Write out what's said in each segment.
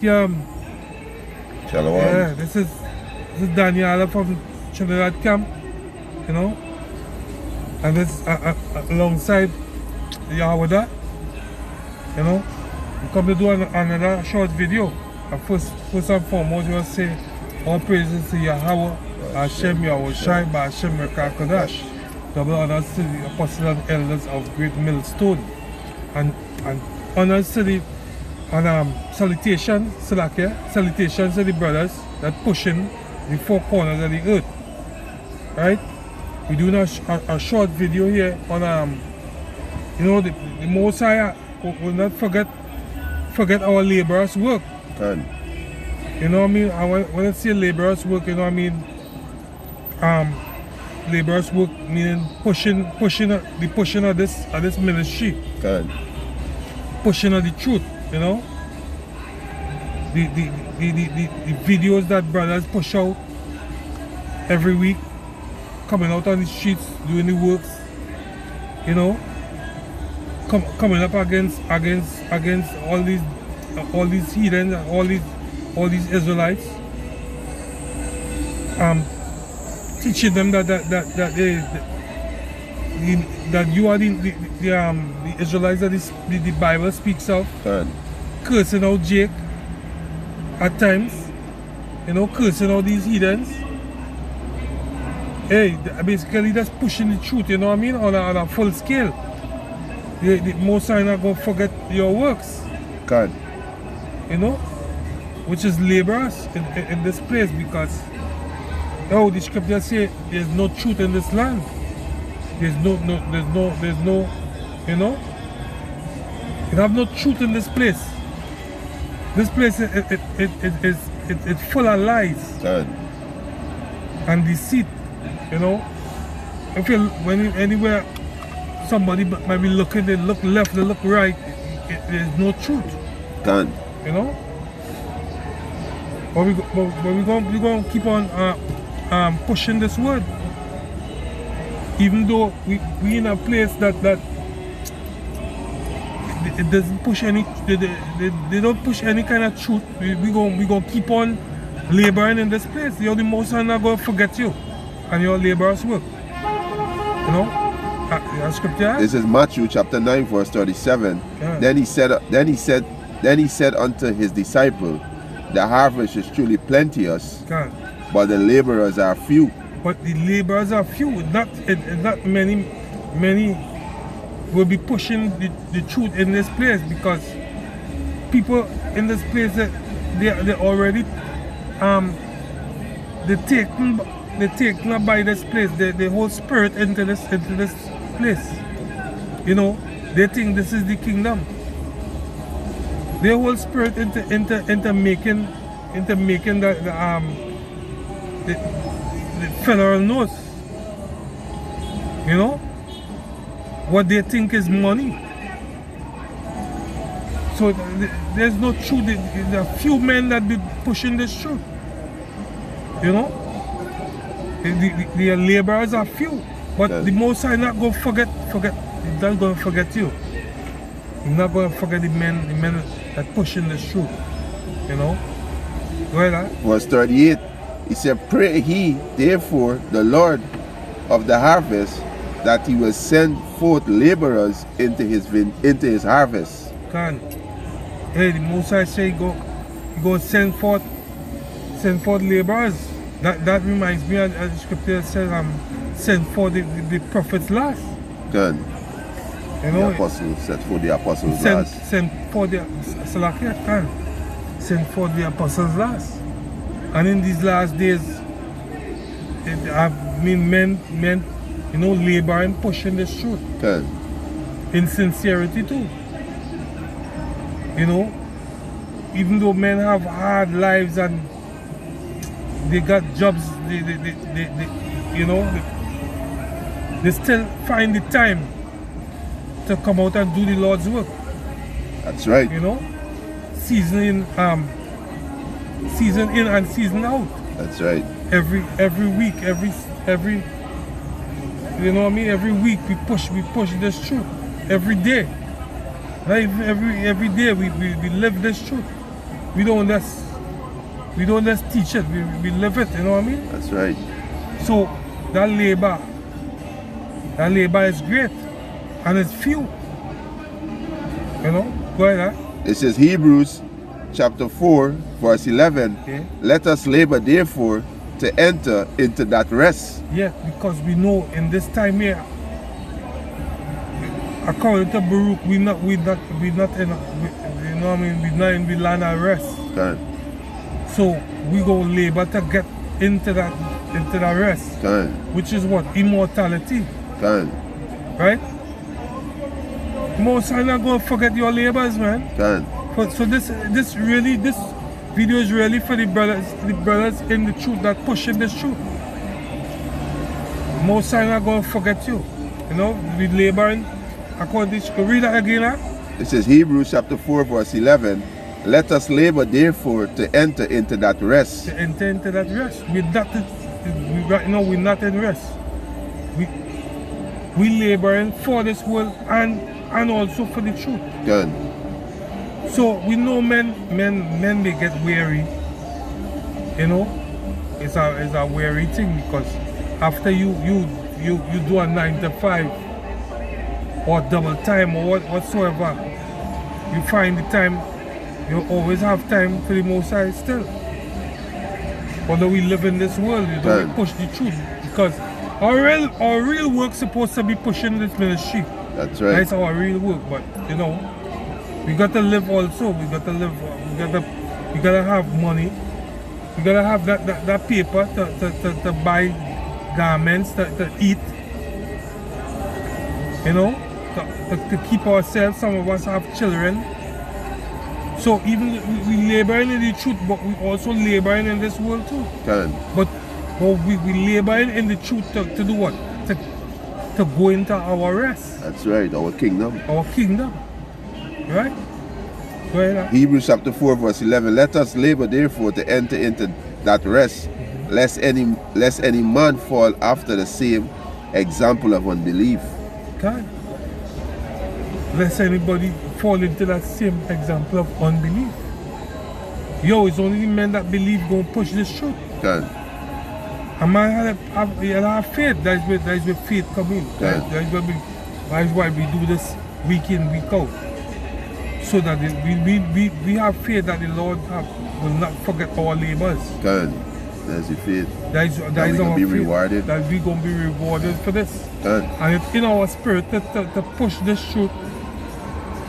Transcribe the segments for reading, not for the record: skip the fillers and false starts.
Shalom. Yeah, this is Daniela from Trinidad Camp, you know, and this alongside Yahweh, you know. We come to do another short video. First and foremost, we will say all praises to Yahweh, Hashem Yahweh Shai, Hashem Rekakadash. Double honors to the apostles and elders of Great Millstone, and honors to the salutations to the brothers that pushing the four corners of the earth. Right? We do a short video here on you know, the Most High will not forget our laborers' work. Good. You know what I mean? When I say laborers' work, you know what I mean? Laborers' work meaning pushing of this ministry. Good. Pushing of the truth, you know? The videos that brothers push out every week, coming out on the streets, doing the works, you know? Coming up against all these heathens, all these Israelites, teaching them that you are the Israelites that the Bible speaks of. Good. Cursing out Jake at times, you know, cursing out these heathens. Hey, basically that's pushing the truth, you know what I mean, on a full scale. The Most High not going to forget your works. God. You know, which is laborers in this place, because the scripture say there's no truth in this land. There's no, you know, you have no truth in this place. This place it's full of lies. God. And deceit, you know. If you anywhere somebody might be looking, they look left, they look right, there's no truth. God. You know? But we're going to keep on pushing this word. Even though we in a place that it doesn't push any, they don't push any kind of truth. We're going to keep on laboring in this place. You're the Most High not going to forget you and your laborers' work. You know? Scripture. This is Matthew chapter 9 verse 37. Yeah. Then he said unto his disciple, the harvest is truly plenteous, God. but the laborers are few. But the laborers are few. Not many will be pushing the truth in this place, because people in this place they already they taken by this place. The whole spirit into this place. You know, they think this is the kingdom. Their whole spirit into making the federal notes. You know, what they think is money. So there's no truth. There are few men that be pushing this truth. You know, the laborers are few. But the Most High not going to forget. He's not going to forget you. He's not going to forget the men that pushing this truth. You know? Well, Verse 38, he said, pray he therefore the Lord of the harvest that he will send forth laborers into his harvest. Can. Hey, the Most High say go send forth laborers. That reminds me of the scripture says send for the prophets last. Good. You know, the apostles, send for the apostles last. Send for the apostles last. And in these last days, I mean men, you know, laboring, pushing this truth. Good. In sincerity too. You know, even though men have hard lives and they got jobs, they you know, they still find the time to come out and do the Lord's work. That's right. You know, season in and season out. That's right. Every week, every you know what I mean. Every week we push this truth. Every day, right? Every day we live this truth. we don't just teach it, we live it, you know what I mean? That's right. So that labor is great and it's few. You know? Go ahead, huh? It says Hebrews chapter 4 verse 11. Yeah. Let us labor therefore to enter into that rest. Yeah, because we know in this time here, according to Baruch, we not in, you know what I mean, we're not in the land of rest. Can. So we go labor to get into that rest. Can. Which is what? Immortality. Can. Right? Most are not gonna forget your labors, man. Can. So this video is really for the brothers in the truth that pushing this truth. Most are not gonna forget you. You know, we laboring according to read that again, huh? It says Hebrews chapter 4 verse 11. Let us labor therefore to enter into that rest. To enter into that rest. Right now we're not in rest. We laboring for this world and also for the truth. Good. So we know men may get weary. You know, it's a weary thing because after you do a 9 to 5 or double time or whatsoever, you find the time. You always have time for the Most High still. Although we live in this world, you know, we push the truth because our real work supposed to be pushing this ministry. That's right. That's our real work, but you know, we got to live also. We got to live. We gotta have money. We gotta have that paper to buy garments to eat. You know, to keep ourselves. Some of us have children. So even we laboring in the truth, but we also laboring in this world too. Can. But we laboring in the truth to do what? To go into our rest. That's right, our kingdom. Our kingdom. Right? Go ahead. Hebrews chapter 4 verse 11. Let us labor therefore to enter into that rest, lest any man fall after the same example of unbelief. God. Lest anybody fall into that same example of unbelief. Yo, it's only the men that believe going to push this truth. Can. A man have faith. That's where faith come in. That's why we do this week in, week out. So that we have faith that the Lord will not forget our labors. Can. That's the faith. That is our be faith. Rewarded. That we're going to be rewarded for this. Can. And it's in our spirit to push this truth.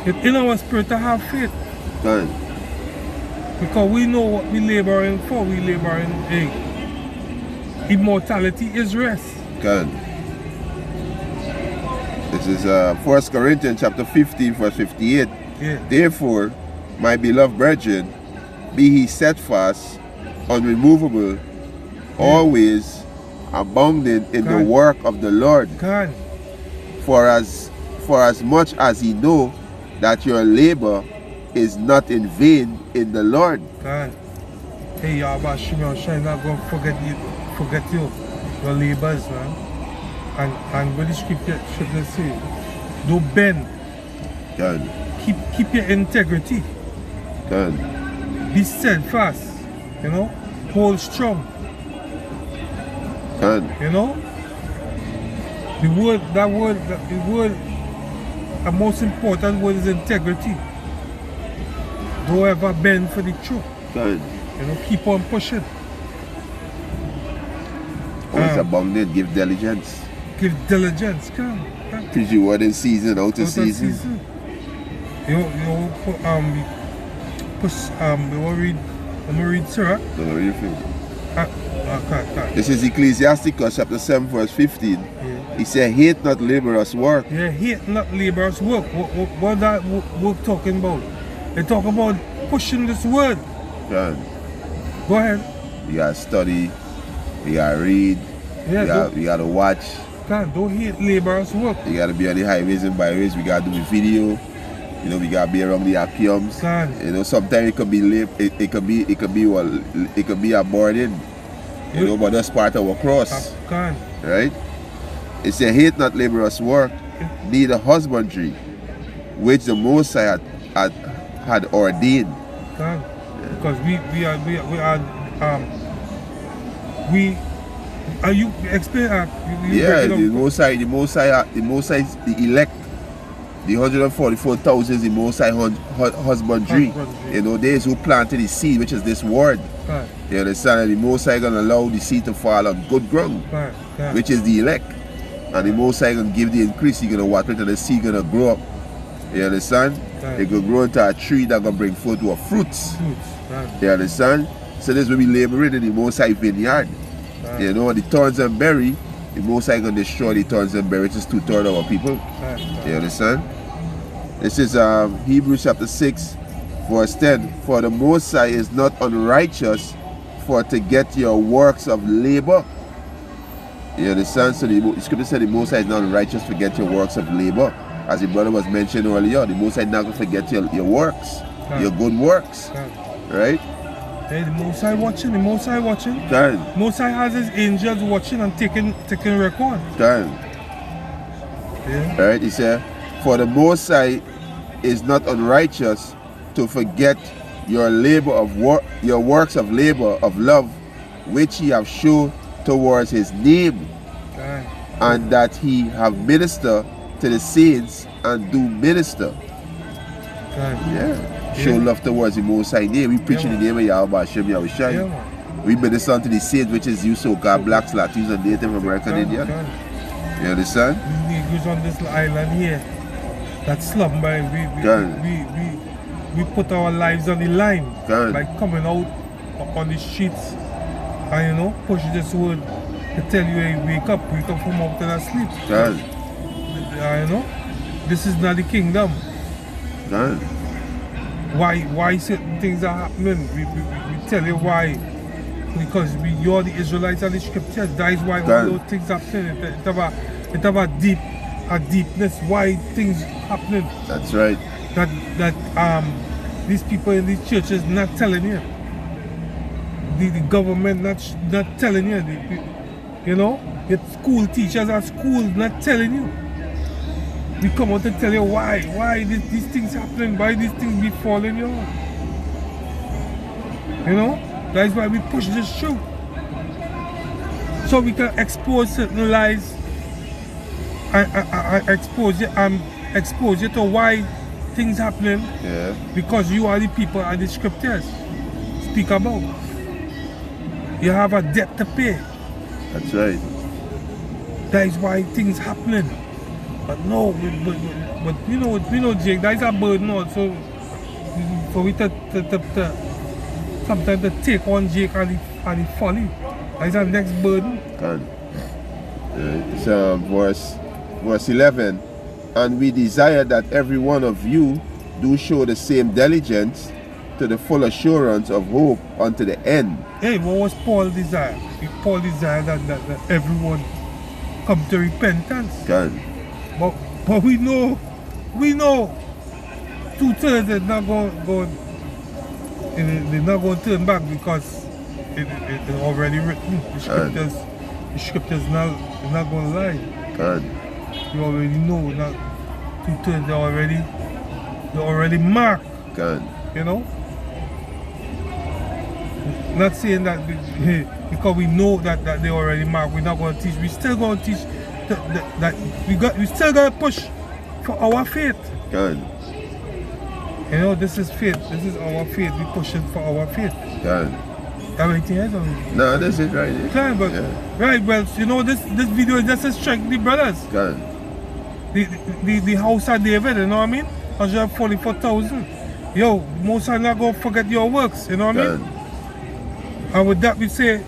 It's in our spirit to have faith. Can. Because we know what we laboring for. We laboring immortality is rest. Can. This is 1 Corinthians chapter 15 verse 58. Yeah. Therefore, my beloved brethren, be ye steadfast, unremovable, always abounding in the work of the Lord. God. For as much as ye know that your labor is not in vain in the Lord. God. Hey, y'all about Shimon Shine not going to forget you, your labors, man. And what the scripture should say? Don't bend. God. Keep your integrity. God. Be steadfast. You know? Hold strong. God. You know? The most important word is integrity. Don't ever bend for the truth. God. You know, keep on pushing. Always abounding, give diligence. Give diligence, come. Preach your word in season, out of season. You want to read Surah? Don't read your finger. This is Ecclesiasticus chapter 7 verse 15. Yeah. He said, hate not laborers' work. Yeah, hate not laborers' work. What that work talking about? They talk about pushing this word. God. Go ahead. You gotta study, you gotta read, you gotta watch. God, don't hate laborers' work. You gotta be on the highways and byways, we gotta do the video. You know, we gotta be around the Akiums. You know, sometimes it could be it could be a burden. You know, but that's part of our cross. Right? It said, hate not laborers' work, neither husbandry, which the Most High had ordained. because are you explain yeah, the Most High, the elect, the 144,000 is the Most High husbandry. You know, those who planted the seed, which is this word. Right. You understand? And the Most High gonna allow the seed to fall on good ground, Right. which is the elect. And the Most High gonna give the increase. He gonna water it, and the seed gonna grow up. You understand? Right. It gonna grow into a tree that gonna bring forth to fruits. Right. You understand? So this will be laboring in the Most High vineyard. Right. You know, the thorns and berry, the Most High gonna destroy the thorns and berry, which is 2/3 of our people. Right. You understand? This is Hebrews chapter 6, verse 10. For the Most High is not unrighteous for to get your works of labor. You understand? So the scripture said the Most High is not unrighteous to get your works of labor. As the brother was mentioned earlier, the Most High not going to forget your works, your good works. Right? Hey, the Most High watching, the Most High watching. Most High has his angels watching and taking record. Yeah. Right? He said, for the Most High is not unrighteous to forget your labor of work, your works of labor of love, which he have shown towards his name, and that he have ministered to the saints and do minister. Show love towards the Most High name. We preaching the name of Yahweh Hashem Yahushai. We minister to the saints, which is you so-called blacks, Latinos, and Native American Indian. You understand? We on this island here, that slumber. We put our lives on the line by coming out on the streets and push this word to tell you, hey, wake up from out of that sleep. This is not the kingdom. Why certain things are happening? We tell you why. Because you're the Israelites and the scriptures. That is why all those things happening. It have a deepness why things happening. That's right. That these people in these churches not telling you. The government not telling you. The school teachers at schools not telling you. We come out to tell you why these things happening, why these things be falling you. That's why we push this through. So we can expose certain lies and expose you to why things happening. Because you are the people and the scriptures speak about. You have a debt to pay. That's right. That is why things happening. But no, but we know Jake, that is a burden also for we to sometimes to take on Jake and the folly. That is our next burden. It's verse 11. And we desire that every one of you do show the same diligence to the full assurance of hope unto the end. Hey, what was Paul desire? Paul desired that everyone come to repentance. But we know 2/3 is not going they're not going to turn back because it's already written. The scriptures not going to lie. You already know that 2/3 they're already marked. Not saying that because we know that they already marked, we're not going to teach. We still going to teach that we still got to push for our faith. This is faith. This is our faith. We pushing for our faith. Everything else? No, this is right. Right, well, this video is just to strike the brothers. The house of David, you know what I mean? 144,000. Yo, most are not going to forget your works, you know what I mean? And with that we say,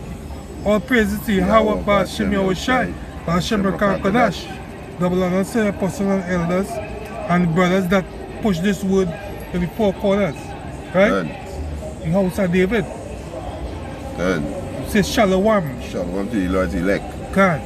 all praises to Yahweh, Ba'ashem Yahushai, Ba'ashem Rakakadash, double honor to the apostles and elders, and brothers that push this word to the four corners. Right? The house of David. Say Shalom. Shalom to the Lord's elect. God.